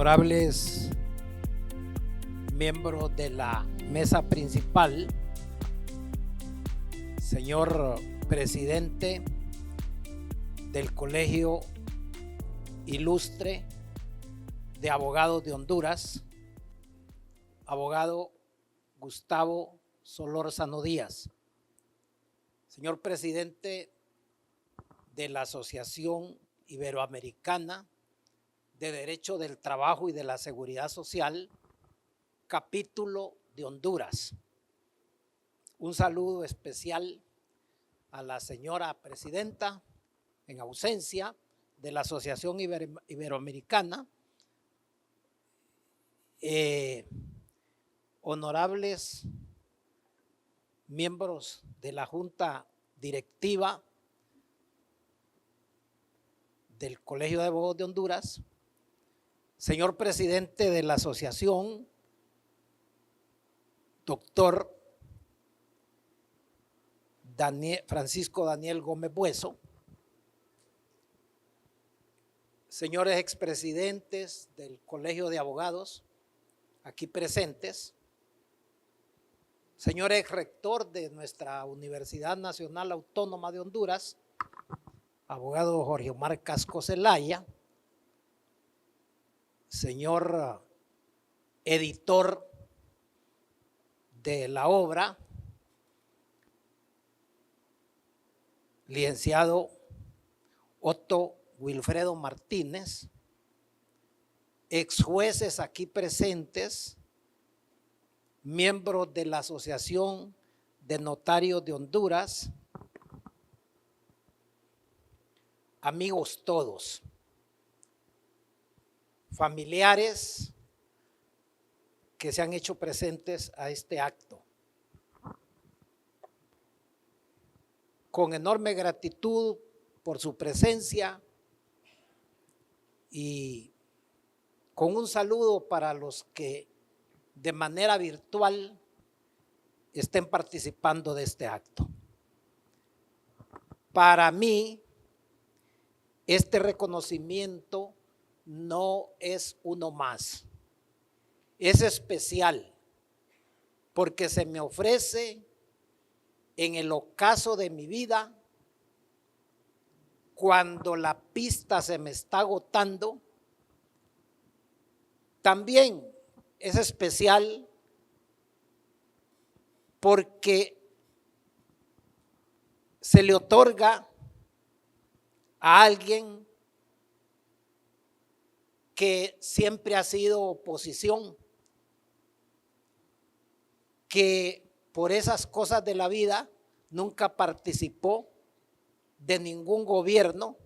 honorables miembros de la mesa principal, señor presidente del Colegio Ilustre de Abogados de Honduras, abogado Gustavo Solórzano Díaz, señor presidente de la Asociación Iberoamericana de Derecho del Trabajo y de la Seguridad Social, capítulo de Honduras. Un saludo especial a la señora presidenta en ausencia de la Asociación Iberoamericana, honorables miembros de la Junta Directiva del Colegio de Abogados de Honduras, señor presidente de la asociación, doctor Francisco Daniel Gómez Bueso, señores expresidentes del Colegio de Abogados aquí presentes, señor exrector de nuestra Universidad Nacional Autónoma de Honduras, abogado Jorge Omar Casco Zelaya, señor editor de la obra, licenciado Otto Wilfredo Martínez, ex jueces aquí presentes, miembros de la Asociación de Notarios de Honduras, amigos todos, familiares que se han hecho presentes a este acto. Con enorme gratitud por su presencia y con un saludo para los que de manera virtual estén participando de este acto. Para mí, este reconocimiento no es uno más, es especial porque se me ofrece en el ocaso de mi vida, cuando la pista se me está agotando. También es especial porque se le otorga a alguien que siempre ha sido oposición, que por esas cosas de la vida nunca participó de ningún gobierno,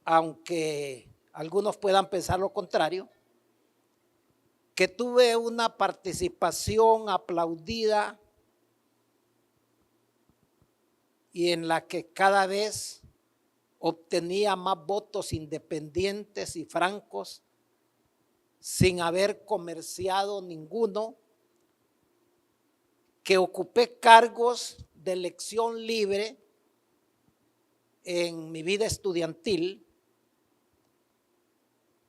aunque algunos puedan pensar lo contrario, que tuve una participación aplaudida y en la que cada vez obtenía más votos independientes y francos sin haber comerciado ninguno, que ocupé cargos de elección libre en mi vida estudiantil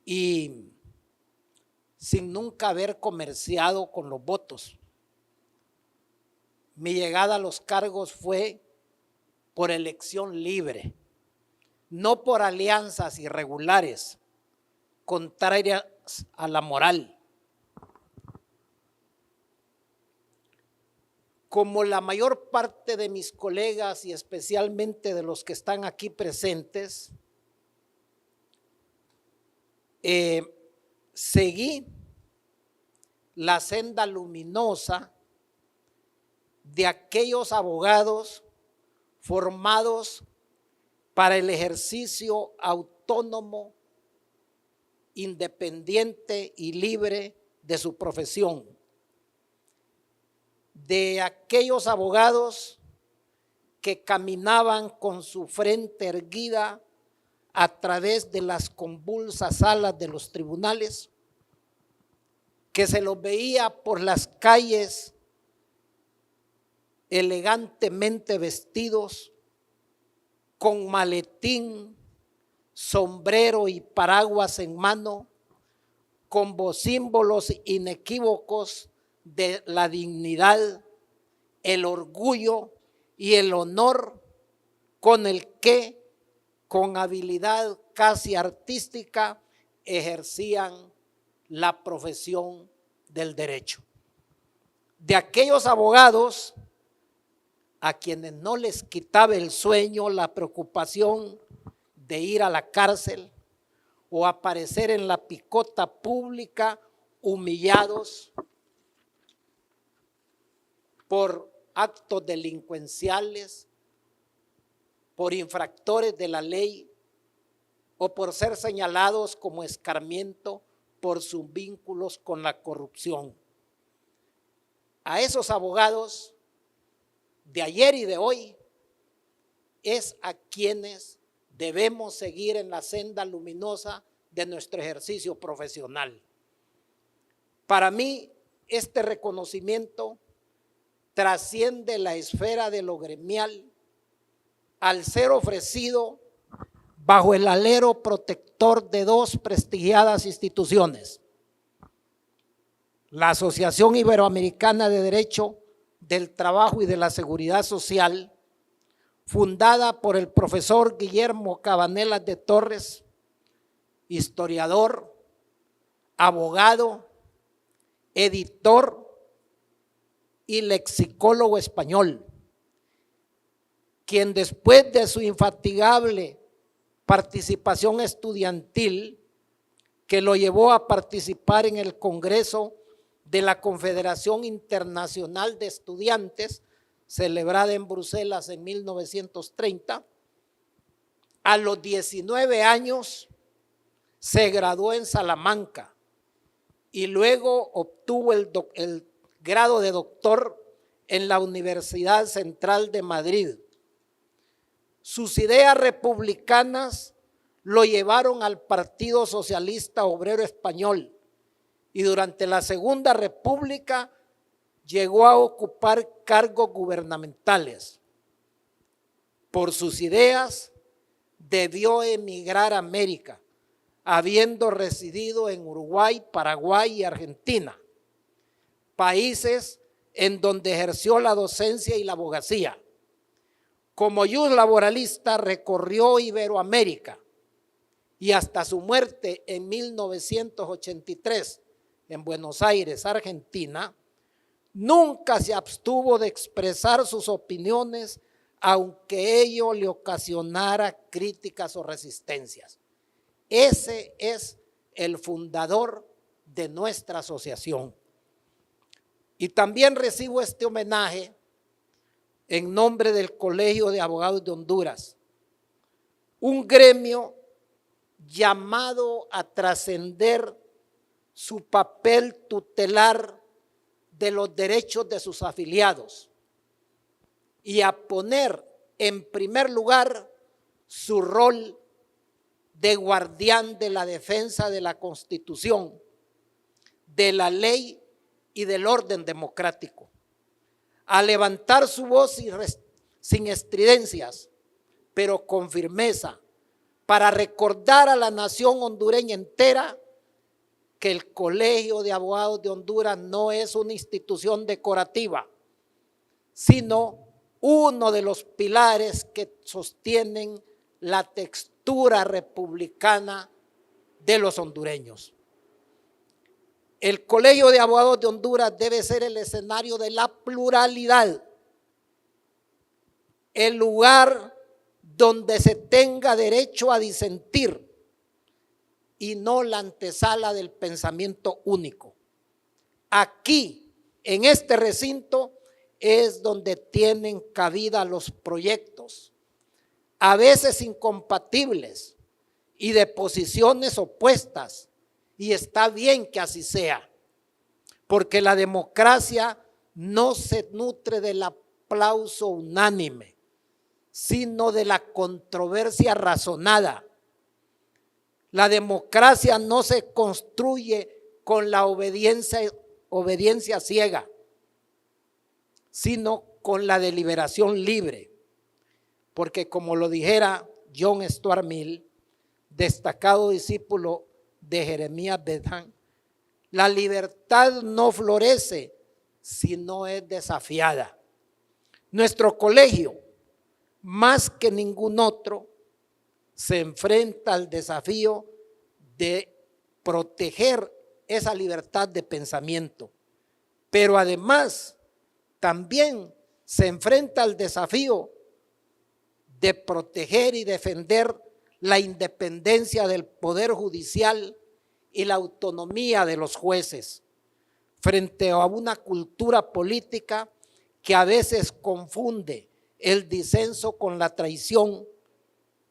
y sin nunca haber comerciado con los votos. Mi llegada a los cargos fue por elección libre, no por alianzas irregulares, contrarias a la moral. Como la mayor parte de mis colegas y especialmente de los que están aquí presentes, seguí la senda luminosa de aquellos abogados formados para el ejercicio autónomo, independiente y libre de su profesión, de aquellos abogados que caminaban con su frente erguida a través de las convulsas salas de los tribunales, que se los veía por las calles elegantemente vestidos, con maletín, sombrero y paraguas en mano, como símbolos inequívocos de la dignidad, el orgullo y el honor con el que, con habilidad casi artística, ejercían la profesión del derecho. De aquellos abogados a quienes no les quitaba el sueño la preocupación de ir a la cárcel o aparecer en la picota pública humillados por actos delincuenciales, por infractores de la ley o por ser señalados como escarmiento por sus vínculos con la corrupción. A esos abogados de ayer y de hoy es a quienes debemos seguir en la senda luminosa de nuestro ejercicio profesional. Para mí, este reconocimiento trasciende la esfera de lo gremial al ser ofrecido bajo el alero protector de dos prestigiadas instituciones: la Asociación Iberoamericana de Derecho del Trabajo y de la Seguridad Social, fundada por el profesor Guillermo Cabanelas de Torres, historiador, abogado, editor y lexicólogo español, quien después de su infatigable participación estudiantil, que lo llevó a participar en el Congreso de la Confederación Internacional de Estudiantes, celebrada en Bruselas en 1930, a los 19 años se graduó en Salamanca y luego obtuvo el grado de doctor en la Universidad Central de Madrid. Sus ideas republicanas lo llevaron al Partido Socialista Obrero Español y durante la Segunda República llegó a ocupar cargos gubernamentales. Por sus ideas debió emigrar a América, habiendo residido en Uruguay, Paraguay y Argentina, países en donde ejerció la docencia y la abogacía. Como laboralista recorrió Iberoamérica y hasta su muerte en 1983 en Buenos Aires, Argentina, nunca se abstuvo de expresar sus opiniones, aunque ello le ocasionara críticas o resistencias. Ese es el fundador de nuestra asociación. Y también recibo este homenaje en nombre del Colegio de Abogados de Honduras, un gremio llamado a trascender su papel tutelar de los derechos de sus afiliados y a poner en primer lugar su rol de guardián de la defensa de la Constitución, de la ley y del orden democrático, a levantar su voz sin estridencias, pero con firmeza, para recordar a la nación hondureña entera que el Colegio de Abogados de Honduras no es una institución decorativa, sino uno de los pilares que sostienen la textura republicana de los hondureños. El Colegio de Abogados de Honduras debe ser el escenario de la pluralidad, el lugar donde se tenga derecho a disentir y no la antesala del pensamiento único. Aquí, en este recinto, es donde tienen cabida los proyectos, a veces incompatibles y de posiciones opuestas, y está bien que así sea, porque la democracia no se nutre del aplauso unánime, sino de la controversia razonada. La democracia no se construye con la obediencia ciega, sino con la deliberación libre, porque como lo dijera John Stuart Mill, destacado discípulo de Jeremías Bentham, La libertad no florece si no es desafiada. Nuestro colegio, más que ningún otro, se enfrenta al desafío de proteger esa libertad de pensamiento, pero además también se enfrenta al desafío de proteger y defender la independencia del Poder Judicial y la autonomía de los jueces frente a una cultura política que a veces confunde el disenso con la traición,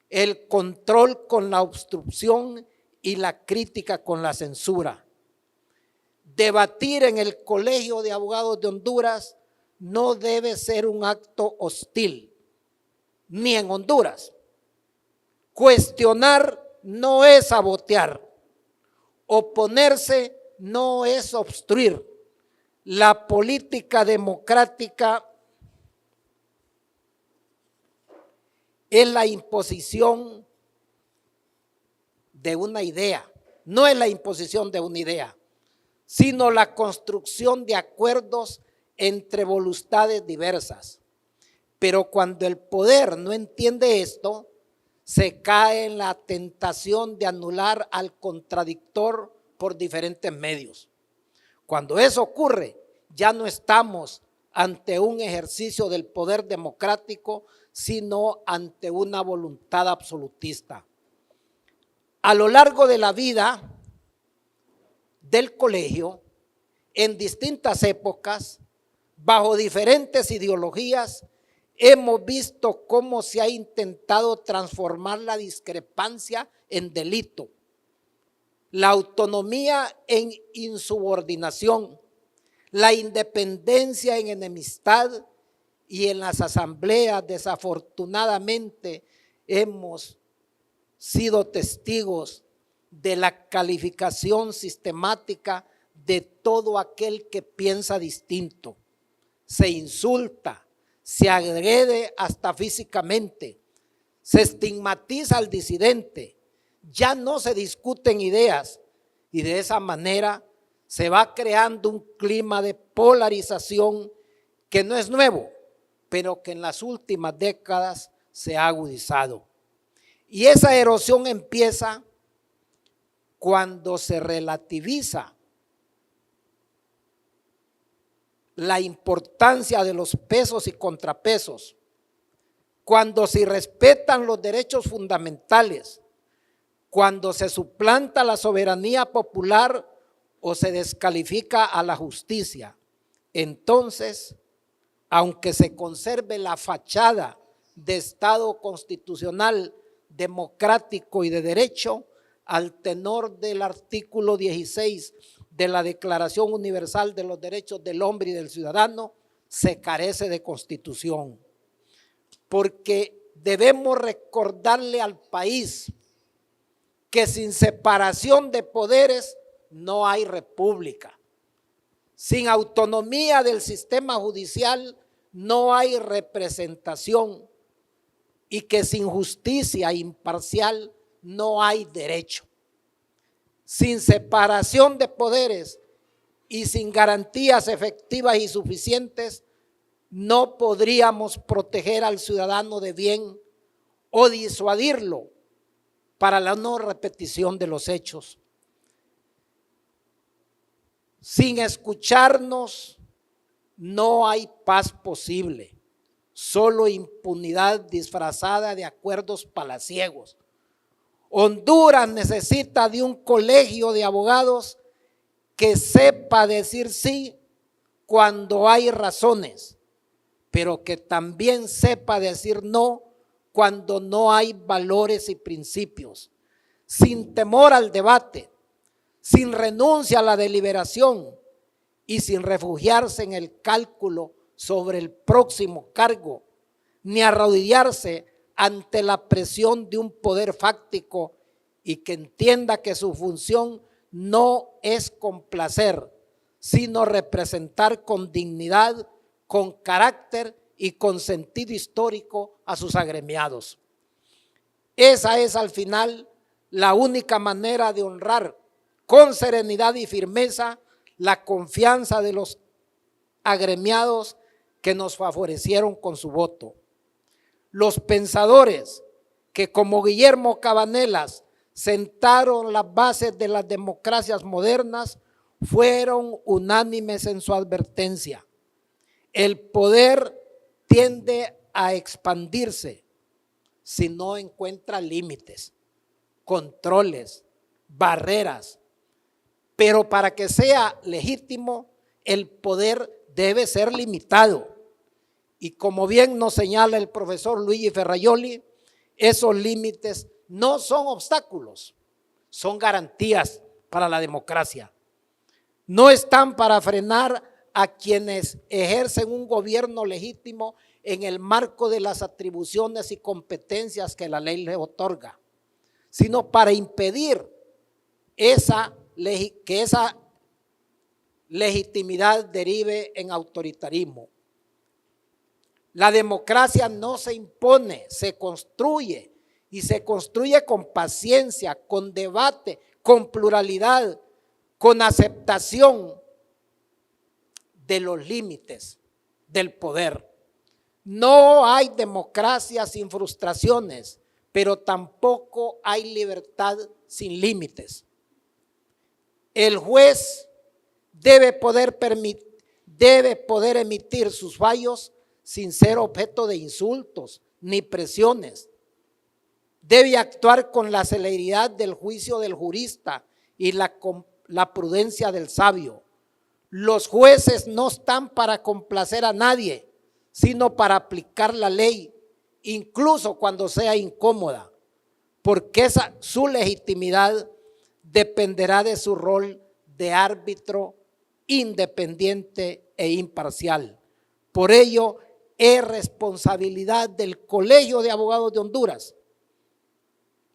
el control con la obstrucción y la crítica con la censura. Debatir en el Colegio de Abogados de Honduras no debe ser un acto hostil, ni en Honduras. Cuestionar no es sabotear, oponerse no es obstruir. La política democrática es la imposición de una idea, no es la imposición de una idea, sino la construcción de acuerdos entre voluntades diversas. Pero cuando el poder no entiende esto, se cae en la tentación de anular al contradictor por diferentes medios. Cuando eso ocurre, ya no estamos ante un ejercicio del poder democrático, sino ante una voluntad absolutista. A lo largo de la vida del colegio, en distintas épocas, bajo diferentes ideologías, hemos visto cómo se ha intentado transformar la discrepancia en delito, la autonomía en insubordinación, la independencia en enemistad, y en las asambleas desafortunadamente hemos sido testigos de la calificación sistemática de todo aquel que piensa distinto. Se insulta, se agrede hasta físicamente, se estigmatiza al disidente, ya no se discuten ideas y de esa manera se va creando un clima de polarización que no es nuevo, pero que en las últimas décadas se ha agudizado. Y esa erosión empieza cuando se relativiza la importancia de los pesos y contrapesos, cuando se respetan los derechos fundamentales, cuando se suplanta la soberanía popular o se descalifica a la justicia. Entonces, aunque se conserve la fachada de Estado constitucional, democrático y de derecho, al tenor del artículo 16 de la Declaración Universal de los Derechos del Hombre y del Ciudadano, se carece de constitución. Porque debemos recordarle al país que sin separación de poderes no hay república. Sin autonomía del sistema judicial no hay representación y que sin justicia imparcial no hay derecho. Sin separación de poderes y sin garantías efectivas y suficientes no podríamos proteger al ciudadano de bien o disuadirlo para la no repetición de los hechos. Sin escucharnos no hay paz posible, solo impunidad disfrazada de acuerdos palaciegos. Honduras necesita de un colegio de abogados que sepa decir sí cuando hay razones, pero que también sepa decir no cuando no hay valores y principios, sin temor al debate, sin renuncia a la deliberación y sin refugiarse en el cálculo sobre el próximo cargo, ni arrodillarse ante la presión de un poder fáctico y que entienda que su función no es complacer, sino representar con dignidad, con carácter y con sentido histórico a sus agremiados. Esa es al final la única manera de honrar con serenidad y firmeza la confianza de los agremiados que nos favorecieron con su voto. Los pensadores que como Guillermo Cabanelas sentaron las bases de las democracias modernas fueron unánimes en su advertencia. El poder tiende a expandirse si no encuentra límites, controles, barreras, pero para que sea legítimo, el poder debe ser limitado. Y como bien nos señala el profesor Luigi Ferrajoli, esos límites no son obstáculos, son garantías para la democracia. No están para frenar a quienes ejercen un gobierno legítimo en el marco de las atribuciones y competencias que la ley les otorga, sino para impedir que esa legitimidad derive en autoritarismo. La democracia no se impone, se construye, y se construye con paciencia, con debate, con pluralidad, con aceptación de los límites del poder. No hay democracia sin frustraciones, pero tampoco hay libertad sin límites. El juez debe poder emitir sus fallos sin ser objeto de insultos ni presiones. Debe actuar con la celeridad del juicio del jurista y la prudencia del sabio. Los jueces no están para complacer a nadie, sino para aplicar la ley, incluso cuando sea incómoda, porque su legitimidad dependerá de su rol de árbitro independiente e imparcial. Por ello, es responsabilidad del Colegio de Abogados de Honduras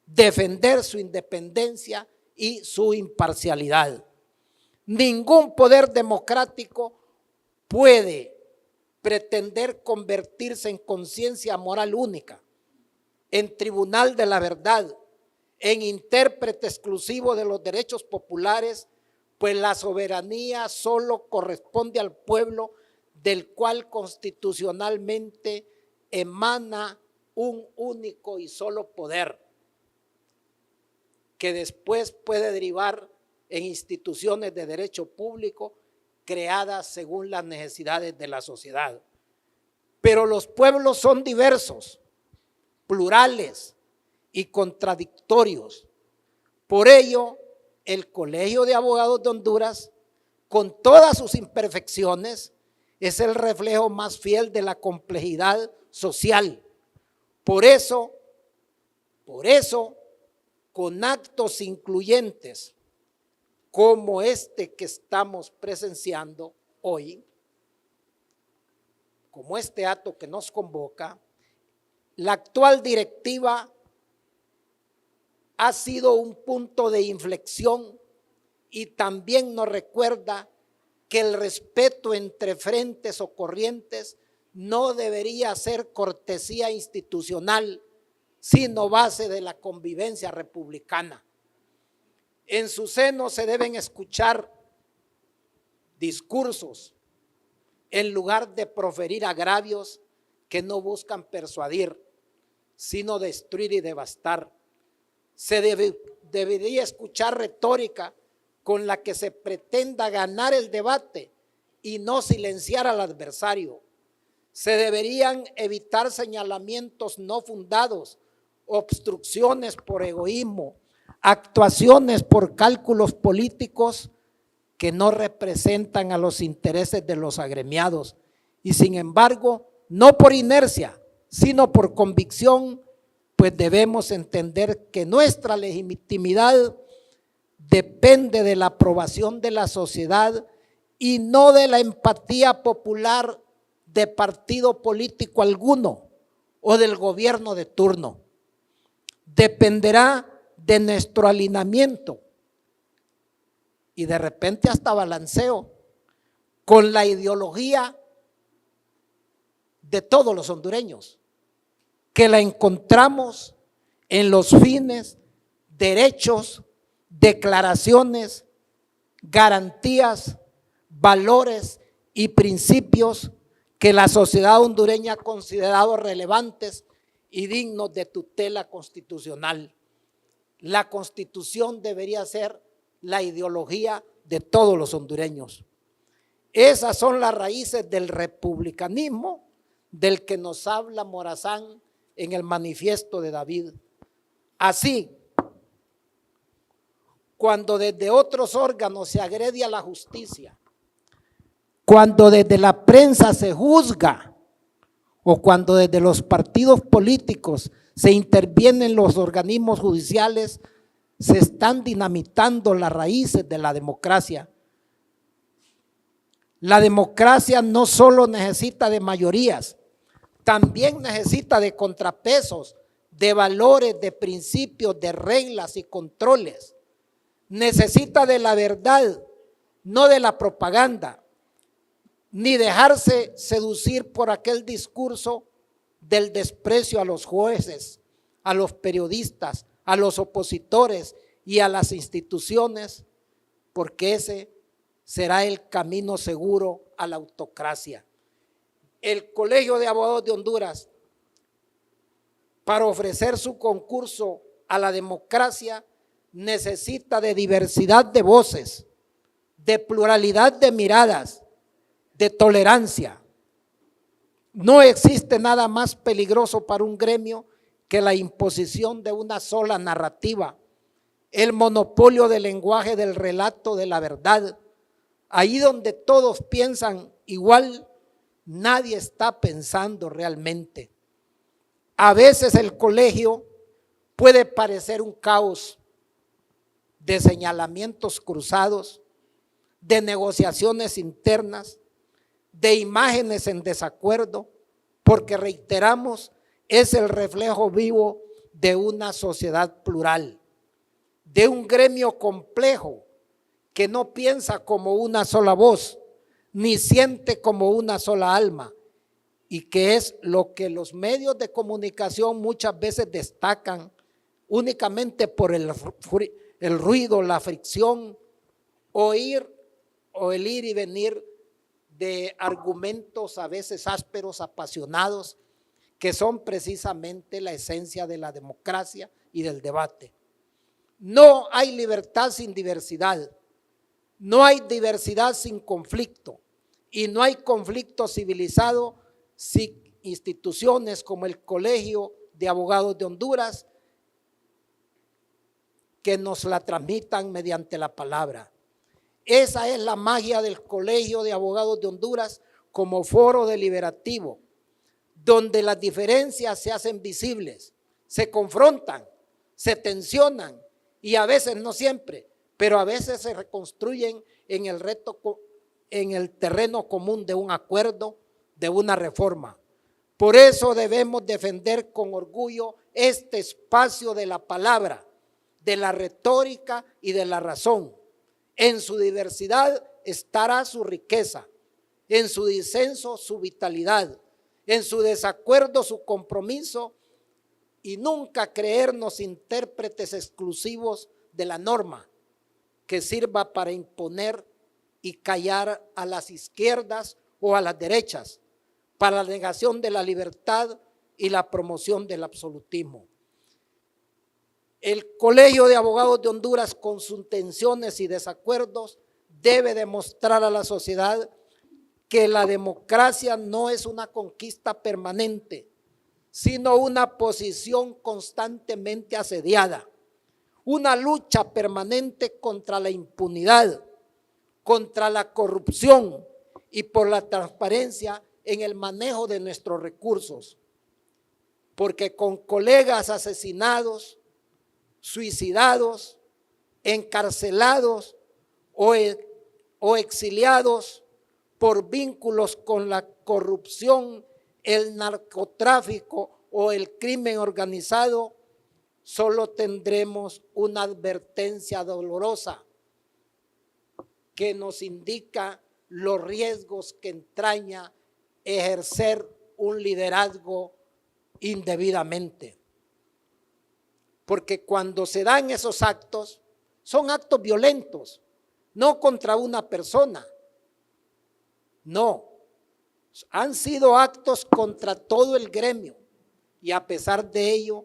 defender su independencia y su imparcialidad. Ningún poder democrático puede pretender convertirse en conciencia moral única, en tribunal de la verdad, en intérprete exclusivo de los derechos populares, pues la soberanía solo corresponde al pueblo, del cual constitucionalmente emana un único y solo poder, que después puede derivar en instituciones de derecho público creadas según las necesidades de la sociedad. Pero los pueblos son diversos, plurales y contradictorios. Por ello, el Colegio de Abogados de Honduras, con todas sus imperfecciones, es el reflejo más fiel de la complejidad social. Por eso, con actos incluyentes como este que estamos presenciando hoy, como este acto que nos convoca, la actual directiva ha sido un punto de inflexión y también nos recuerda que el respeto entre frentes o corrientes no debería ser cortesía institucional, sino base de la convivencia republicana. En su seno se deben escuchar discursos en lugar de proferir agravios que no buscan persuadir, sino destruir y devastar. Se debería escuchar retórica con la que se pretenda ganar el debate y no silenciar al adversario. Se deberían evitar señalamientos no fundados, obstrucciones por egoísmo, actuaciones por cálculos políticos que no representan a los intereses de los agremiados y sin embargo, no por inercia, sino por convicción, pues debemos entender que nuestra legitimidad depende de la aprobación de la sociedad y no de la empatía popular de partido político alguno o del gobierno de turno. Dependerá de nuestro alineamiento y de repente hasta balanceo con la ideología de todos los hondureños, que la encontramos en los fines, derechos, declaraciones, garantías, valores y principios que la sociedad hondureña ha considerado relevantes y dignos de tutela constitucional. La Constitución debería ser la ideología de todos los hondureños. Esas son las raíces del republicanismo del que nos habla Morazán en el manifiesto de David. Así, cuando desde otros órganos se agrede a la justicia, cuando desde la prensa se juzga o cuando desde los partidos políticos se intervienen los organismos judiciales, se están dinamitando las raíces de la democracia. La democracia no solo necesita de mayorías, también necesita de contrapesos, de valores, de principios, de reglas y controles. Necesita de la verdad, no de la propaganda, ni dejarse seducir por aquel discurso del desprecio a los jueces, a los periodistas, a los opositores y a las instituciones, porque ese será el camino seguro a la autocracia. El Colegio de Abogados de Honduras, para ofrecer su concurso a la democracia, necesita de diversidad de voces, de pluralidad de miradas, de tolerancia. No existe nada más peligroso para un gremio que la imposición de una sola narrativa, el monopolio del lenguaje del relato de la verdad. Ahí donde todos piensan igual, nadie está pensando realmente. A veces el colegio puede parecer un caos de señalamientos cruzados, de negociaciones internas, de imágenes en desacuerdo, porque reiteramos, es el reflejo vivo de una sociedad plural, de un gremio complejo que no piensa como una sola voz, ni siente como una sola alma, y que es lo que los medios de comunicación muchas veces destacan únicamente por el ruido, la fricción, o el ir y venir de argumentos a veces ásperos, apasionados, que son precisamente la esencia de la democracia y del debate. No hay libertad sin diversidad, no hay diversidad sin conflicto y no hay conflicto civilizado sin instituciones como el Colegio de Abogados de Honduras que nos la transmitan mediante la palabra. Esa es la magia del Colegio de Abogados de Honduras como foro deliberativo, donde las diferencias se hacen visibles, se confrontan, se tensionan y a veces, no siempre, pero a veces se reconstruyen en el terreno común de un acuerdo, de una reforma. Por eso debemos defender con orgullo este espacio de la palabra, de la retórica y de la razón. En su diversidad estará su riqueza, en su disenso su vitalidad, en su desacuerdo su compromiso y nunca creernos intérpretes exclusivos de la norma que sirva para imponer y callar a las izquierdas o a las derechas, para la negación de la libertad y la promoción del absolutismo. El Colegio de Abogados de Honduras, con sus tensiones y desacuerdos, debe demostrar a la sociedad que la democracia no es una conquista permanente, sino una posición constantemente asediada, una lucha permanente contra la impunidad, contra la corrupción y por la transparencia en el manejo de nuestros recursos. Porque con colegas asesinados, suicidados, encarcelados o exiliados por vínculos con la corrupción, el narcotráfico o el crimen organizado, solo tendremos una advertencia dolorosa que nos indica los riesgos que entraña ejercer un liderazgo indebidamente. Porque cuando se dan esos actos, son actos violentos, no contra una persona, no, han sido actos contra todo el gremio y a pesar de ello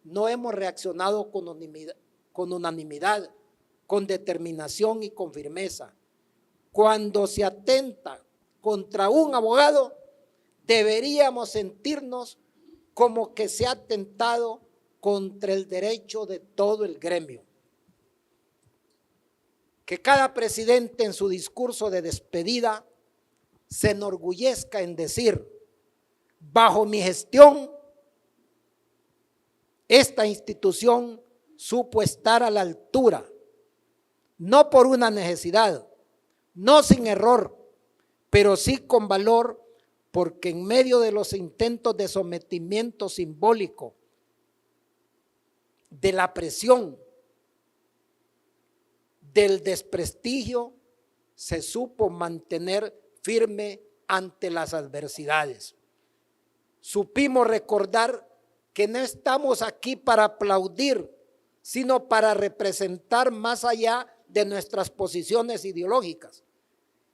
no hemos reaccionado con unanimidad, con determinación y con firmeza. Cuando se atenta contra un abogado, deberíamos sentirnos como que se ha atentado contra el derecho de todo el gremio. Que cada presidente en su discurso de despedida se enorgullezca en decir: bajo mi gestión, esta institución supo estar a la altura, no por una necesidad, no sin error, pero sí con valor, porque en medio de los intentos de sometimiento simbólico, de la presión, del desprestigio, se supo mantener firme ante las adversidades. Supimos recordar que no estamos aquí para aplaudir, sino para representar más allá de nuestras posiciones ideológicas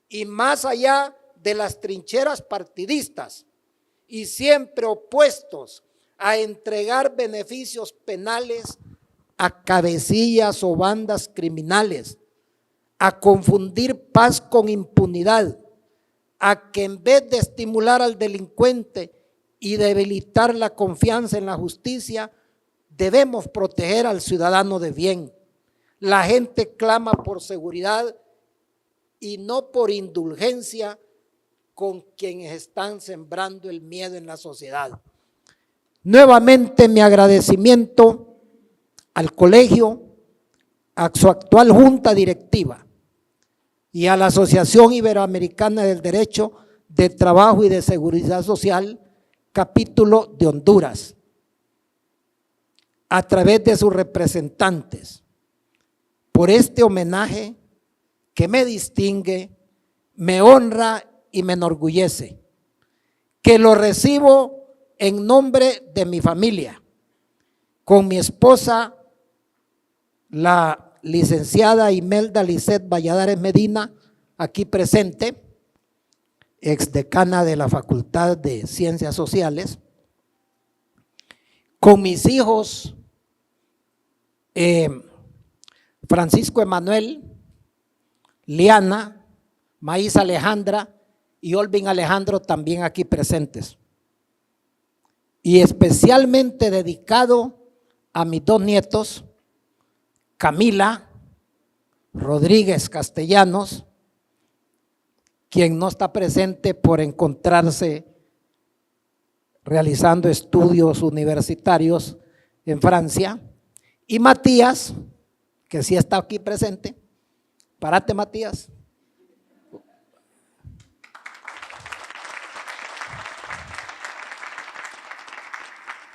y más allá de las trincheras partidistas, y siempre opuestos a entregar beneficios penales a cabecillas o bandas criminales, a confundir paz con impunidad, a que en vez de estimular al delincuente y debilitar la confianza en la justicia, debemos proteger al ciudadano de bien. La gente clama por seguridad y no por indulgencia con quienes están sembrando el miedo en la sociedad. Nuevamente mi agradecimiento al colegio, a su actual junta directiva y a la Asociación Iberoamericana del Derecho de Trabajo y de Seguridad Social, capítulo de Honduras, a través de sus representantes, por este homenaje que me distingue, me honra y me enorgullece, que lo recibo en nombre de mi familia, con mi esposa, la licenciada Imelda Lisset Valladares Medina, aquí presente, exdecana de la Facultad de Ciencias Sociales, con mis hijos Francisco Emanuel, Liana, Maíz Alejandra y Olvin Alejandro, también aquí presentes, y especialmente dedicado a mis dos nietos, Camila Rodríguez Castellanos, quien no está presente por encontrarse realizando estudios universitarios en Francia, y Matías, que sí está aquí presente. Párate, Matías.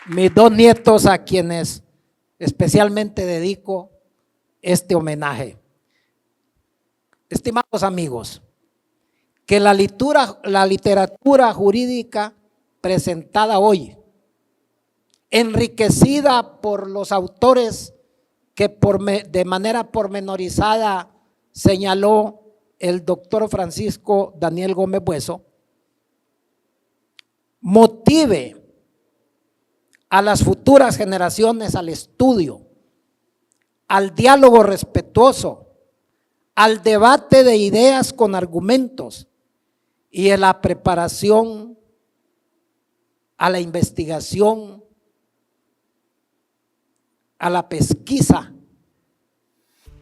Mis dos nietos, a quienes especialmente dedico este homenaje. Estimados amigos, que la literatura jurídica presentada hoy, enriquecida por los autores que de manera pormenorizada señaló el doctor Francisco Daniel Gómez Bueso, motive a las futuras generaciones al estudio, al diálogo respetuoso, al debate de ideas con argumentos y a la preparación, a la investigación, a la pesquisa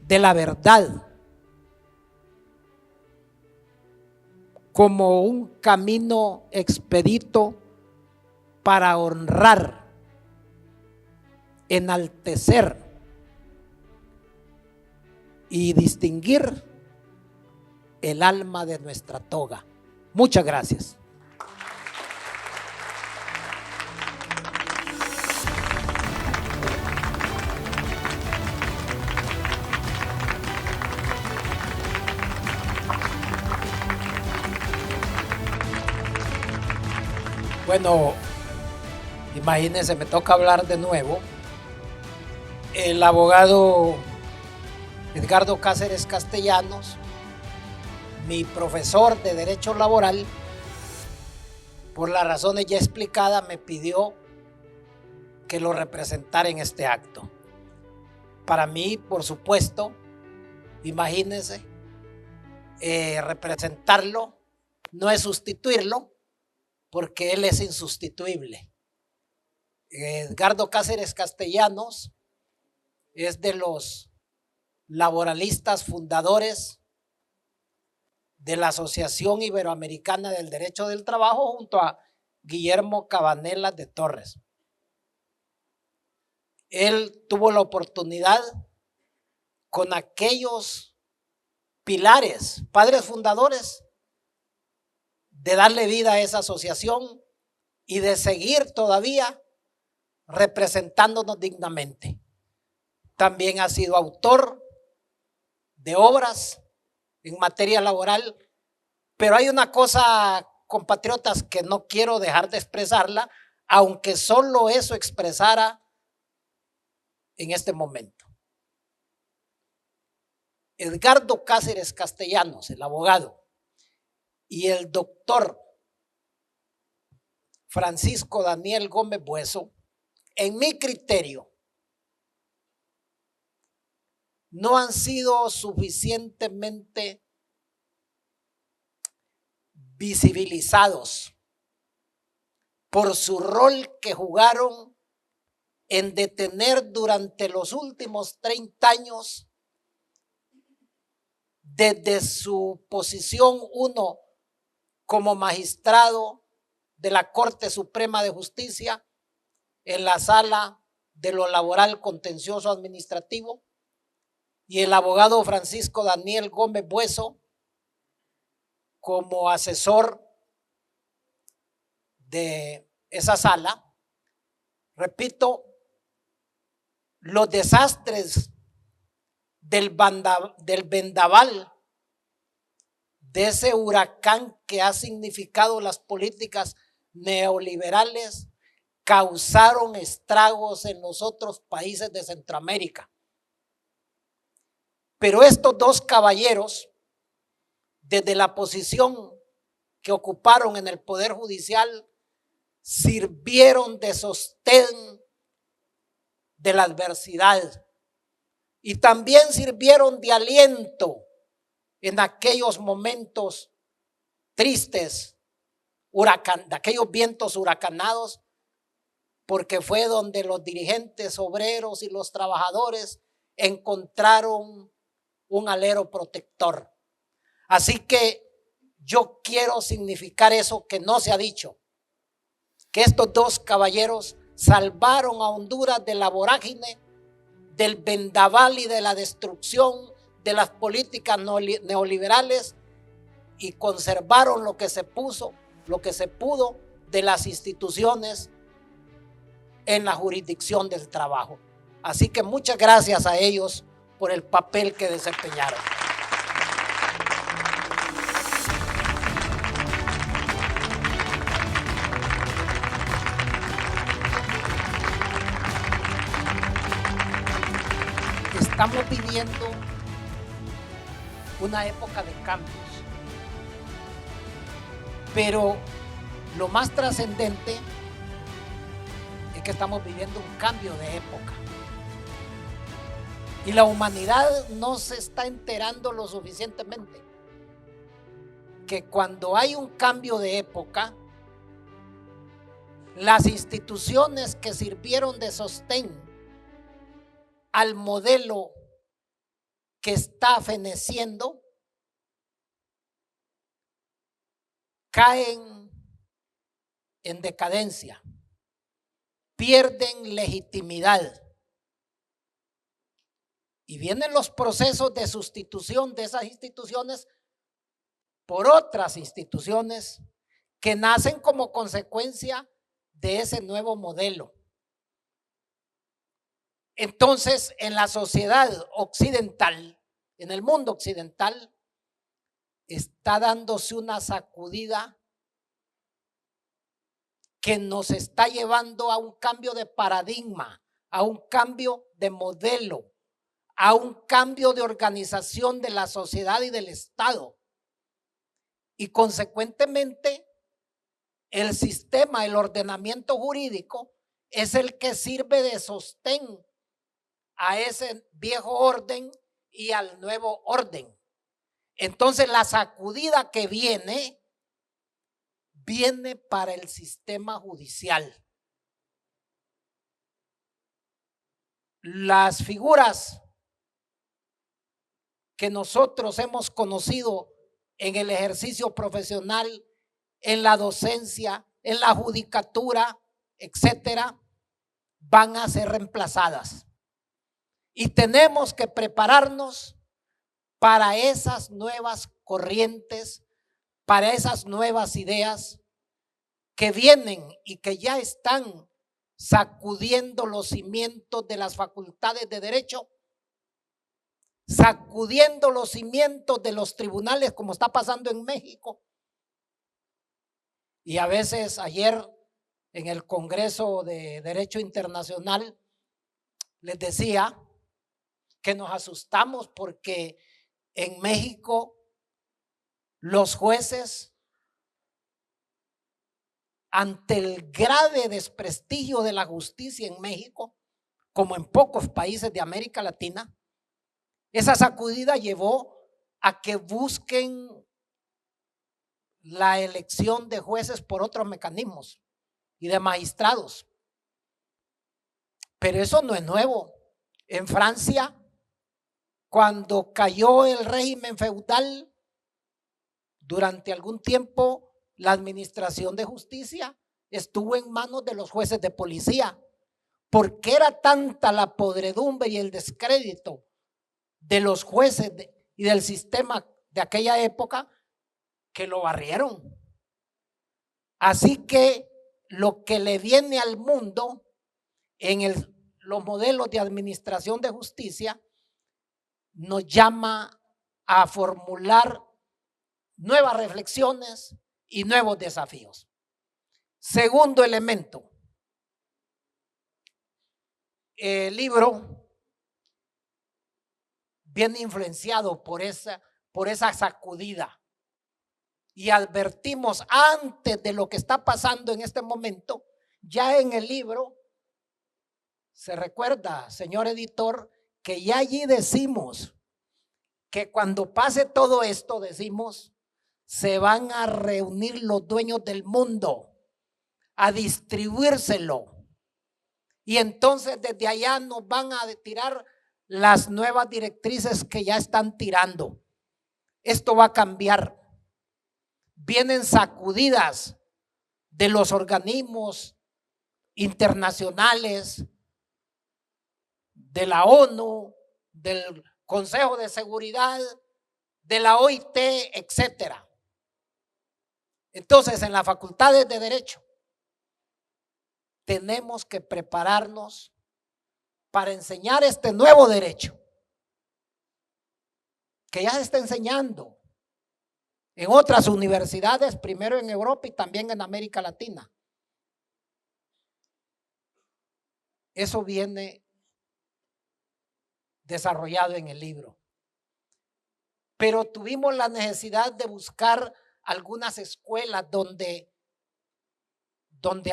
de la verdad como un camino expedito para honrar, enaltecer y distinguir el alma de nuestra toga. Muchas gracias. Bueno, imagínense, me toca hablar de nuevo. El abogado Edgardo Cáceres Castellanos, mi profesor de Derecho Laboral, por las razones ya explicadas, me pidió que lo representara en este acto. Para mí, por supuesto, imagínense, representarlo no es sustituirlo, porque él es insustituible. Edgardo Cáceres Castellanos es de los laboralistas fundadores de la Asociación Iberoamericana del Derecho del Trabajo junto a Guillermo Cabanellas de Torres. Él tuvo la oportunidad con aquellos pilares, padres fundadores, de darle vida a esa asociación y de seguir todavía representándonos dignamente. También ha sido autor de obras en materia laboral, pero hay una cosa, compatriotas, que no quiero dejar de expresarla, aunque solo eso expresara en este momento. Edgardo Cáceres Castellanos, el abogado, y el doctor Francisco Daniel Gómez Bueso, en mi criterio, no han sido suficientemente visibilizados por su rol que jugaron en detener durante los últimos 30 años, desde su posición uno como magistrado de la Corte Suprema de Justicia en la sala de lo laboral contencioso administrativo, y el abogado Francisco Daniel Gómez Bueso como asesor de esa sala. Repito, los desastres del vendaval, de ese huracán que ha significado las políticas neoliberales, causaron estragos en los otros países de Centroamérica. Pero estos dos caballeros, desde la posición que ocuparon en el Poder Judicial, sirvieron de sostén de la adversidad y también sirvieron de aliento en aquellos momentos tristes, de aquellos vientos huracanados, porque fue donde los dirigentes obreros y los trabajadores encontraron un alero protector. Así que yo quiero significar eso que no se ha dicho, que estos dos caballeros salvaron a Honduras de la vorágine, del vendaval y de la destrucción de las políticas neoliberales, y conservaron lo que se pudo de las instituciones en la jurisdicción del trabajo. Así que muchas gracias a ellos por el papel que desempeñaron. Estamos viviendo una época de cambios, pero lo más trascendente es que estamos viviendo un cambio de época y la humanidad no se está enterando lo suficientemente que cuando hay un cambio de época, las instituciones que sirvieron de sostén al modelo que está feneciendo caen en decadencia, pierden legitimidad y vienen los procesos de sustitución de esas instituciones por otras instituciones que nacen como consecuencia de ese nuevo modelo. Entonces, en la sociedad occidental, en el mundo occidental, está dándose una sacudida que nos está llevando a un cambio de paradigma, a un cambio de modelo, a un cambio de organización de la sociedad y del Estado. Y consecuentemente, el sistema, el ordenamiento jurídico es el que sirve de sostén a ese viejo orden y al nuevo orden. Entonces, la sacudida que viene para el sistema judicial. Las figuras que nosotros hemos conocido en el ejercicio profesional, en la docencia, en la judicatura, etcétera, van a ser reemplazadas. Y tenemos que prepararnos para esas nuevas corrientes, para esas nuevas ideas que vienen y que ya están sacudiendo los cimientos de las facultades de derecho, sacudiendo los cimientos de los tribunales, como está pasando en México. Y a veces ayer en el Congreso de Derecho Internacional les decía que nos asustamos porque en México los jueces, ante el grave desprestigio de la justicia en México, como en pocos países de América Latina, esa sacudida llevó a que busquen la elección de jueces por otros mecanismos y de magistrados. Pero eso no es nuevo. En Francia, cuando cayó el régimen feudal, durante algún tiempo la administración de justicia estuvo en manos de los jueces de policía, porque era tanta la podredumbre y el descrédito de los jueces y del sistema de aquella época que lo barrieron. Así que lo que le viene al mundo en los modelos de administración de justicia nos llama a formular nuevas reflexiones y nuevos desafíos. Segundo elemento, el libro viene influenciado por esa sacudida, y advertimos antes de lo que está pasando en este momento. Ya en el libro se recuerda, señor editor, que ya allí decimos que cuando pase todo esto, decimos, se van a reunir los dueños del mundo a distribuírselo, y entonces desde allá nos van a tirar las nuevas directrices que ya están tirando. Esto va a cambiar. Vienen sacudidas de los organismos internacionales, de la ONU, del Consejo de Seguridad, de la OIT, etcétera. Entonces, en las facultades de Derecho tenemos que prepararnos para enseñar este nuevo derecho que ya se está enseñando en otras universidades, primero en Europa y también en América Latina. Eso viene desarrollado en el libro. Pero tuvimos la necesidad de buscar algunas escuelas donde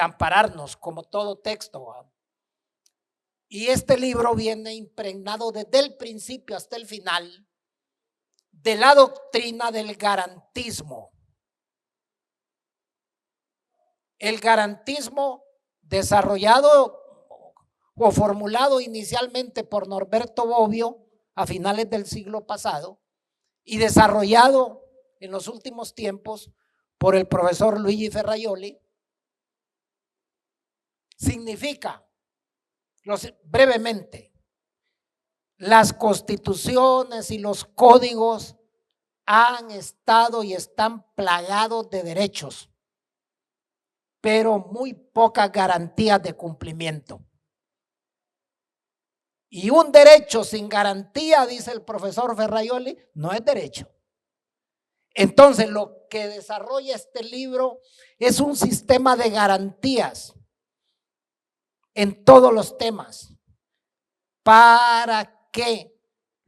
ampararnos, como todo texto. Y este libro viene impregnado desde el principio hasta el final de la doctrina del garantismo. El garantismo desarrollado o formulado inicialmente por Norberto Bobbio a finales del siglo pasado y desarrollado en los últimos tiempos por el profesor Luigi Ferraioli, significa, brevemente, las constituciones y los códigos han estado y están plagados de derechos, pero muy pocas garantías de cumplimiento. Y un derecho sin garantía, dice el profesor Ferraioli, no es derecho. Entonces, lo que desarrolla este libro es un sistema de garantías en todos los temas, para que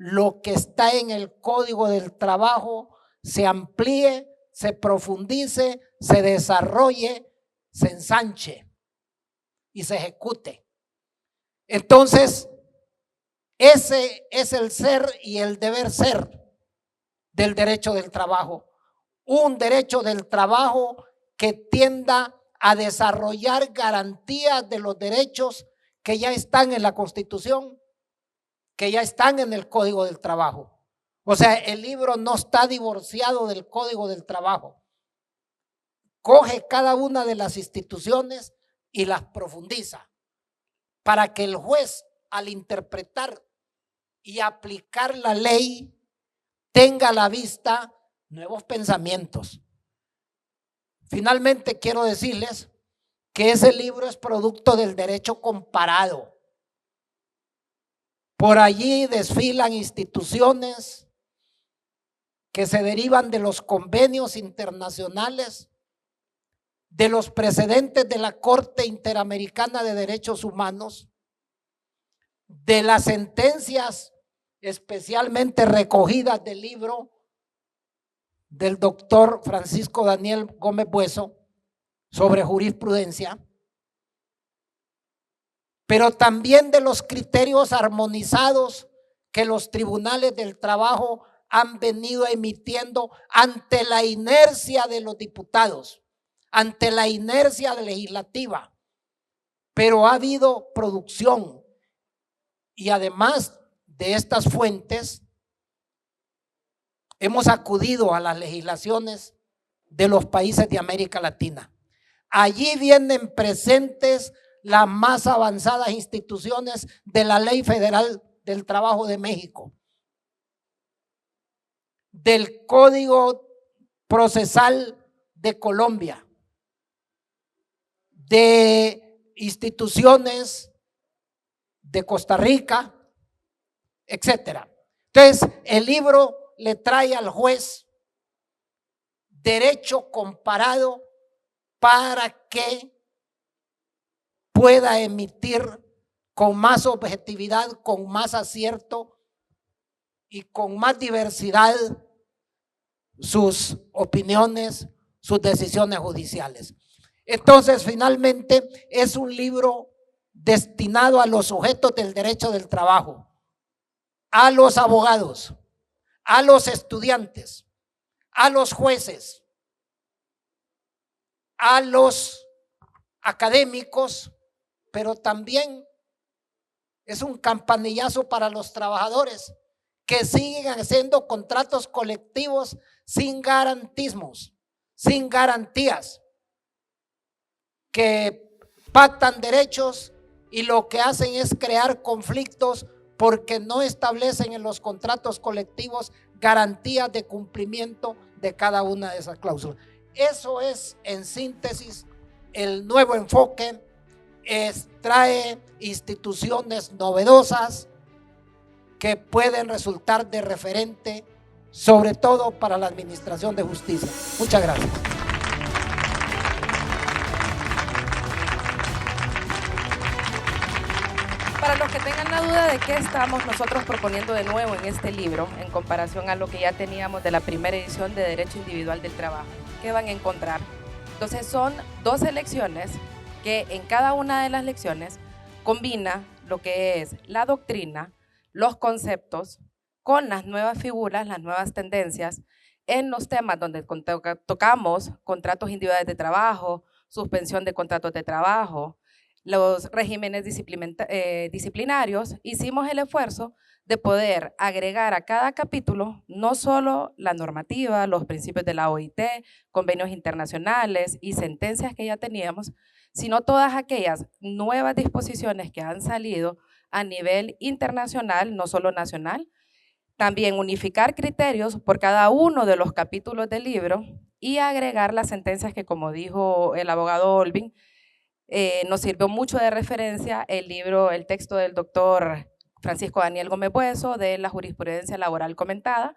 lo que está en el Código del Trabajo se amplíe, se profundice, se desarrolle, se ensanche y se ejecute. Entonces, ese es el ser y el deber ser del derecho del trabajo. Un derecho del trabajo que tienda a desarrollar garantías de los derechos que ya están en la Constitución, que ya están en el Código del Trabajo. O sea, el libro no está divorciado del Código del Trabajo. Coge cada una de las instituciones y las profundiza para que el juez, al interpretar y aplicar la ley, tenga a la vista nuevos pensamientos. Finalmente, quiero decirles que ese libro es producto del derecho comparado. Por allí desfilan instituciones que se derivan de los convenios internacionales, de los precedentes de la Corte Interamericana de Derechos Humanos, de las sentencias especialmente recogidas del libro del doctor Francisco Daniel Gómez Bueso sobre jurisprudencia, pero también de los criterios armonizados que los tribunales del trabajo han venido emitiendo ante la inercia de los diputados, ante la inercia legislativa. Pero ha habido producción y además de estas fuentes hemos acudido a las legislaciones de los países de América Latina. Allí vienen presentes las más avanzadas instituciones de la Ley Federal del Trabajo de México, del Código Procesal de Colombia, de instituciones de Costa Rica, etcétera. Entonces, el libro le trae al juez derecho comparado para que pueda emitir con más objetividad, con más acierto y con más diversidad sus opiniones, sus decisiones judiciales. Entonces, finalmente, es un libro destinado a los sujetos del derecho del trabajo, a los abogados, a los estudiantes, a los jueces, a los académicos, pero también es un campanillazo para los trabajadores que siguen haciendo contratos colectivos sin garantismos, sin garantías, que pactan derechos y lo que hacen es crear conflictos porque no establecen en los contratos colectivos garantías de cumplimiento de cada una de esas cláusulas. Eso es, en síntesis, el nuevo enfoque. Trae instituciones novedosas que pueden resultar de referente, sobre todo para la administración de justicia. Muchas gracias. Para los que tengan la duda de qué estamos nosotros proponiendo de nuevo en este libro, en comparación a lo que ya teníamos de la primera edición de Derecho Individual del Trabajo, ¿qué van a encontrar? Entonces son 2 lecciones que en cada una de las lecciones combina lo que es la doctrina, los conceptos, con las nuevas figuras, las nuevas tendencias, en los temas donde tocamos contratos individuales de trabajo, suspensión de contratos de trabajo, los regímenes disciplinarios. Hicimos el esfuerzo de poder agregar a cada capítulo no solo la normativa, los principios de la OIT, convenios internacionales y sentencias que ya teníamos, sino todas aquellas nuevas disposiciones que han salido a nivel internacional, no solo nacional. También unificar criterios por cada uno de los capítulos del libro y agregar las sentencias que, como dijo el abogado Olvin, nos sirvió mucho de referencia el libro, el texto del doctor Francisco Daniel Gómez Bueso de la jurisprudencia laboral comentada,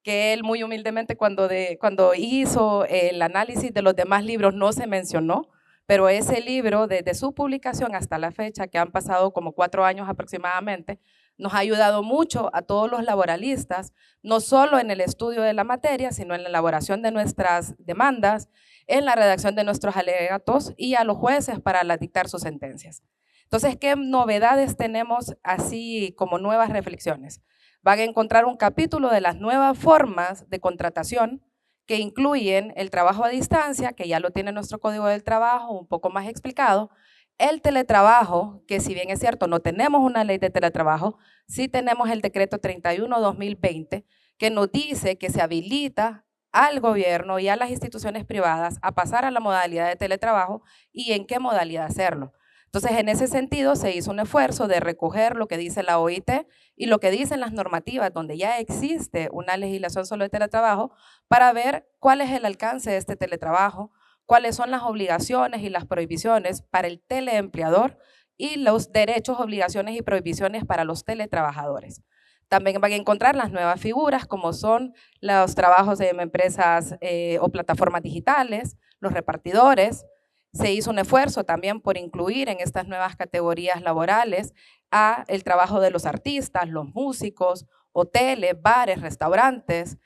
que él muy humildemente cuando hizo el análisis de los demás libros no se mencionó, pero ese libro desde su publicación hasta la fecha, que han pasado como 4 años aproximadamente, nos ha ayudado mucho a todos los laboralistas, no solo en el estudio de la materia, sino en la elaboración de nuestras demandas, en la redacción de nuestros alegatos y a los jueces para dictar sus sentencias. Entonces, ¿qué novedades tenemos así como nuevas reflexiones? Van a encontrar un capítulo de las nuevas formas de contratación que incluyen el trabajo a distancia, que ya lo tiene nuestro Código del Trabajo un poco más explicado, el teletrabajo, que si bien es cierto, no tenemos una ley de teletrabajo, sí tenemos el decreto 31/2020, que nos dice que se habilita al gobierno y a las instituciones privadas a pasar a la modalidad de teletrabajo y en qué modalidad hacerlo. Entonces, en ese sentido, se hizo un esfuerzo de recoger lo que dice la OIT y lo que dicen las normativas donde ya existe una legislación solo de teletrabajo para ver cuál es el alcance de este teletrabajo, cuáles son las obligaciones y las prohibiciones para el teleempleador y los derechos, obligaciones y prohibiciones para los teletrabajadores. También van a encontrar las nuevas figuras como son los trabajos en empresas o plataformas digitales, los repartidores. Se hizo un esfuerzo también por incluir en estas nuevas categorías laborales a el trabajo de los artistas, los músicos, hoteles, bares, restaurantes,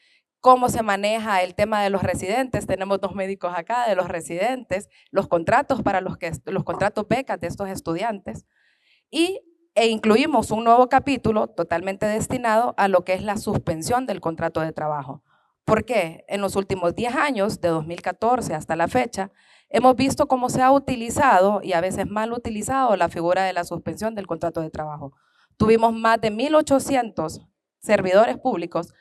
cómo se maneja el tema de los residentes. Tenemos 2 médicos acá de los residentes, los contratos para los contratos becas de estos estudiantes e incluimos un nuevo capítulo totalmente destinado a lo que es la suspensión del contrato de trabajo. ¿Por qué? En los últimos 10 años, de 2014 hasta la fecha, hemos visto cómo se ha utilizado y a veces mal utilizado la figura de la suspensión del contrato de trabajo. Tuvimos más de 1.800 servidores públicos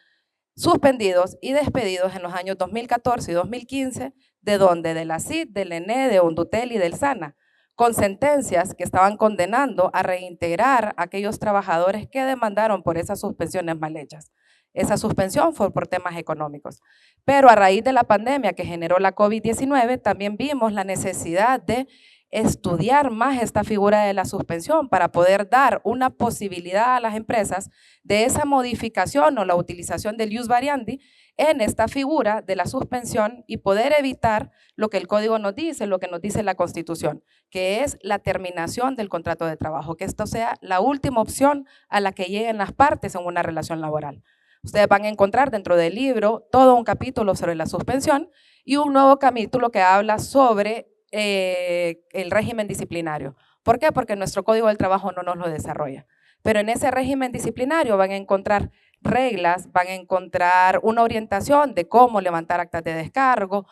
suspendidos y despedidos en los años 2014 y 2015, ¿de dónde? De la CID, del ENE, de Hondutel y del SANA, con sentencias que estaban condenando a reintegrar a aquellos trabajadores que demandaron por esas suspensiones mal hechas. Esa suspensión fue por temas económicos. Pero a raíz de la pandemia que generó la COVID-19, también vimos la necesidad de estudiar más esta figura de la suspensión para poder dar una posibilidad a las empresas de esa modificación o la utilización del ius variandi en esta figura de la suspensión y poder evitar lo que el Código nos dice, lo que nos dice la Constitución, que es la terminación del contrato de trabajo, que esto sea la última opción a la que lleguen las partes en una relación laboral. Ustedes van a encontrar dentro del libro todo un capítulo sobre la suspensión y un nuevo capítulo que habla sobre el régimen disciplinario. ¿Por qué? Porque nuestro Código del Trabajo no nos lo desarrolla. Pero en ese régimen disciplinario van a encontrar reglas, van a encontrar una orientación de cómo levantar actas de descargo,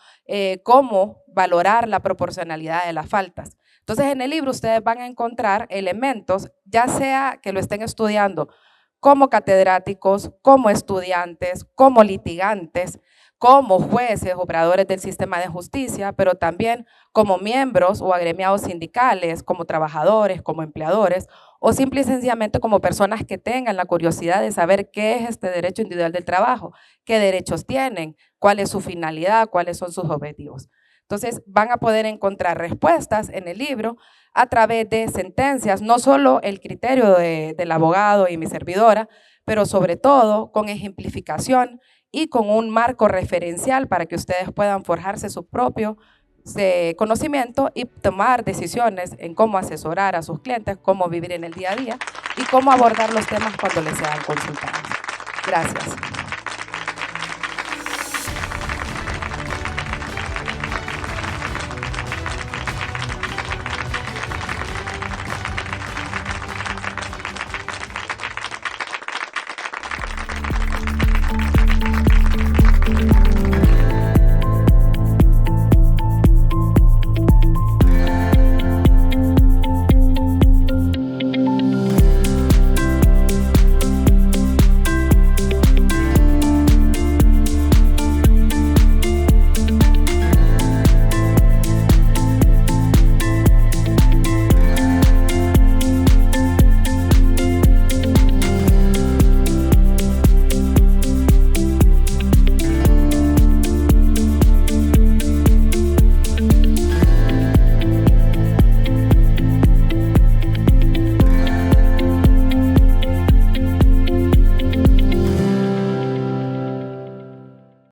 cómo valorar la proporcionalidad de las faltas. Entonces, en el libro ustedes van a encontrar elementos, ya sea que lo estén estudiando como catedráticos, como estudiantes, como litigantes, como jueces, operadores del sistema de justicia, pero también como miembros o agremiados sindicales, como trabajadores, como empleadores, o simple y sencillamente como personas que tengan la curiosidad de saber qué es este derecho individual del trabajo, qué derechos tienen, cuál es su finalidad, cuáles son sus objetivos. Entonces, van a poder encontrar respuestas en el libro a través de sentencias, no solo el criterio del abogado y mi servidora, pero sobre todo con ejemplificación y con un marco referencial para que ustedes puedan forjarse su propio conocimiento y tomar decisiones en cómo asesorar a sus clientes, cómo vivir en el día a día y cómo abordar los temas cuando les sean consultados. Gracias.